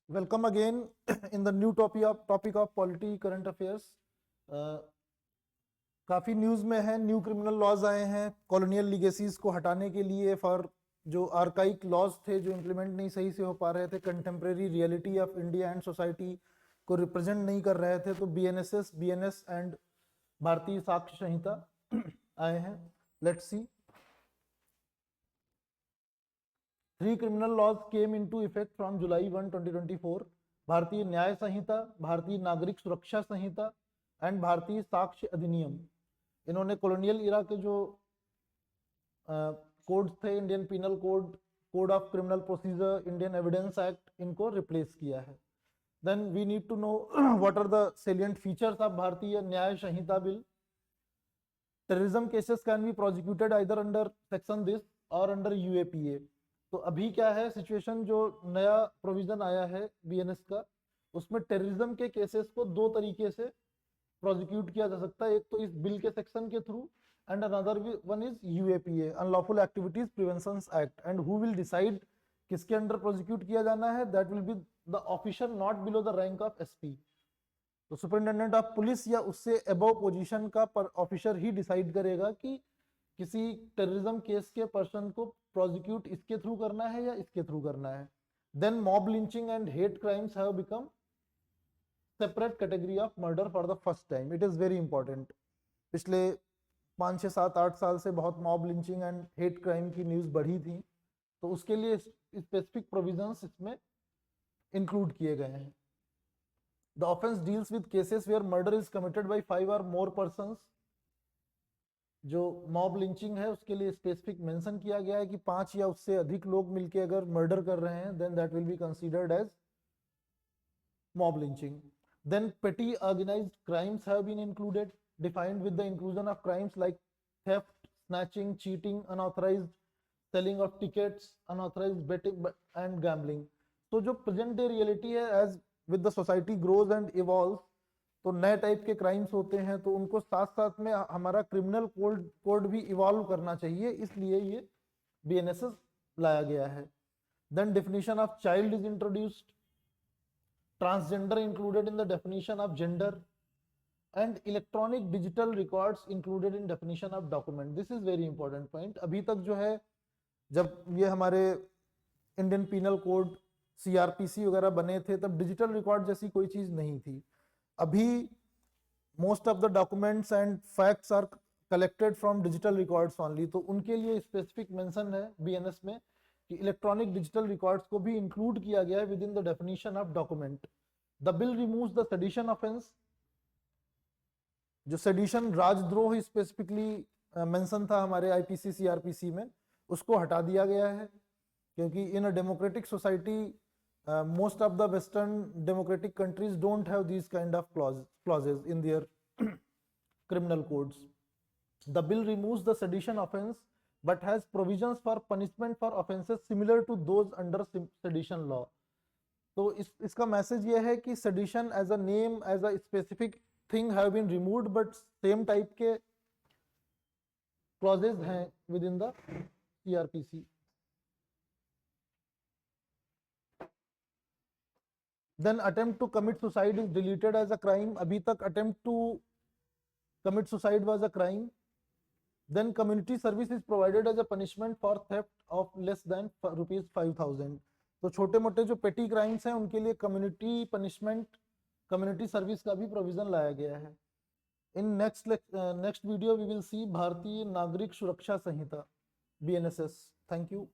Welcome again in the new topic of polity current affairs. काफ़ी news में है, new criminal laws आए हैं कॉलोनियल लीगेसीज को हटाने के लिए, फॉर जो आर्काइक लॉज थे जो इम्प्लीमेंट नहीं सही से हो पा रहे थे, contemporary reality of India and society को रिप्रेजेंट नहीं कर रहे थे, तो बीएनएस एंड भारतीय साक्ष्य संहिता आए हैं. Let's see. 3 criminal laws came into effect from July 1, 2024. भारतीय न्याय संहिता, भारतीय नागरिक सुरक्षा संहिता एंड भारतीय साक्ष्य अधिनियम. इन्होंने कॉलोनियल इरा के जो कोड्स थे, Indian penal code, code of criminal procedure, Indian evidence act, इनको रिप्लेस किया है. Then we need to know what are the salient features of Bharatiya Nyaya Sanhita bill. Terrorism cases can be prosecuted either under section this or under UAPA. तो अभी क्या है situation, जो नया provision आया है बीएनएस का, उसमें टेररिज्म के केसेस को दो तरीके से प्रोसिक्यूट किया जा सकता है. एक तो इस बिल के सेक्शन के through and another one is UAPA, unlawful activities prevention act. And who will decide किसके अंडर प्रोसिक्यूट किया जाना है, that will be the officer not below the rank of SP. तो सुपरिटेंडेंट ऑफ पुलिस या उससे above position का officer ही decide करेगा कि किसी टेररिज्म केस के पर्सन को प्रोसिक्यूट इसके थ्रू करना है या इसके थ्रू करना है. Then mob lynching and hate crimes have become separate category of murder for the first time. It is very important. पिछले 5, 6, 7, 8 साल से बहुत mob lynching and hate crime की न्यूज बढ़ी थी, तो उसके लिए स्पेसिफिक प्रोविजंस इसमें इंक्लूड किए गए हैं. The offence deals with cases where murder is committed by 5 और मोर पर्संस. जो मॉब लिंचिंग है उसके लिए स्पेसिफिक मेंशन किया गया है कि 5 या उससे अधिक लोग मिलकर अगर मर्डर कर रहे हैं, then that will be considered as mob lynching. Then petty organised crimes have been included, defined with the inclusion of crimes like theft, snatching, cheating, unauthorised selling of tickets, unauthorised betting and gambling. तो जो present day reality है, as with the society grows and evolve, तो नए type के crimes होते हैं, तो उनको साथ साथ में हमारा क्रिमिनल कोड भी इवॉल्व करना चाहिए, इसलिए ये बीएनएसएस लाया गया है. Then definition of child is introduced, transgender included in the definition of gender, and electronic digital records included in definition of document. This is very important point. अभी तक जो है, जब ये हमारे इंडियन पीनल कोड, सीआरपीसी वगैरह बने थे, तब डिजिटल रिकॉर्ड जैसी कोई चीज नहीं थी. अभी most of the documents and facts are collected from digital records only. तो उनके लिए स्पेसिफिक मेंशन है बीएनएस में कि इलेक्ट्रॉनिक डिजिटल रिकॉर्ड्स को भी इंक्लूड किया गया है with in the definition of document. The bill removes the sedition offence. जो सेडिशन, राजद्रोह स्पेसिफिकली मेंशन था हमारे आईपीसी सीआरपीसी में, उसको हटा दिया गया है, क्योंकि in a democratic society most of the western democratic countries don't have these kind of clauses in their criminal codes. The bill removes the sedition offense but has provisions for punishment for offenses similar to those under sedition law. तो इसका message ये है कि sedition as a name, as a specific thing have been removed, but same type के clauses हैं within the CRPC. Then attempt to commit suicide is deleted as a crime. अभी तक attempt to commit suicide was a crime. Then community service is provided as a punishment for theft of less than rupees 5,000. तो छोटे मोटे जो पेटी crimes हैं उनके लिए कम्युनिटी पनिशमेंट, कम्युनिटी सर्विस का भी प्रोविजन लाया गया है. In next video we will see Bharatiya Nagarik सुरक्षा संहिता, बीएनएसएस. Thank you.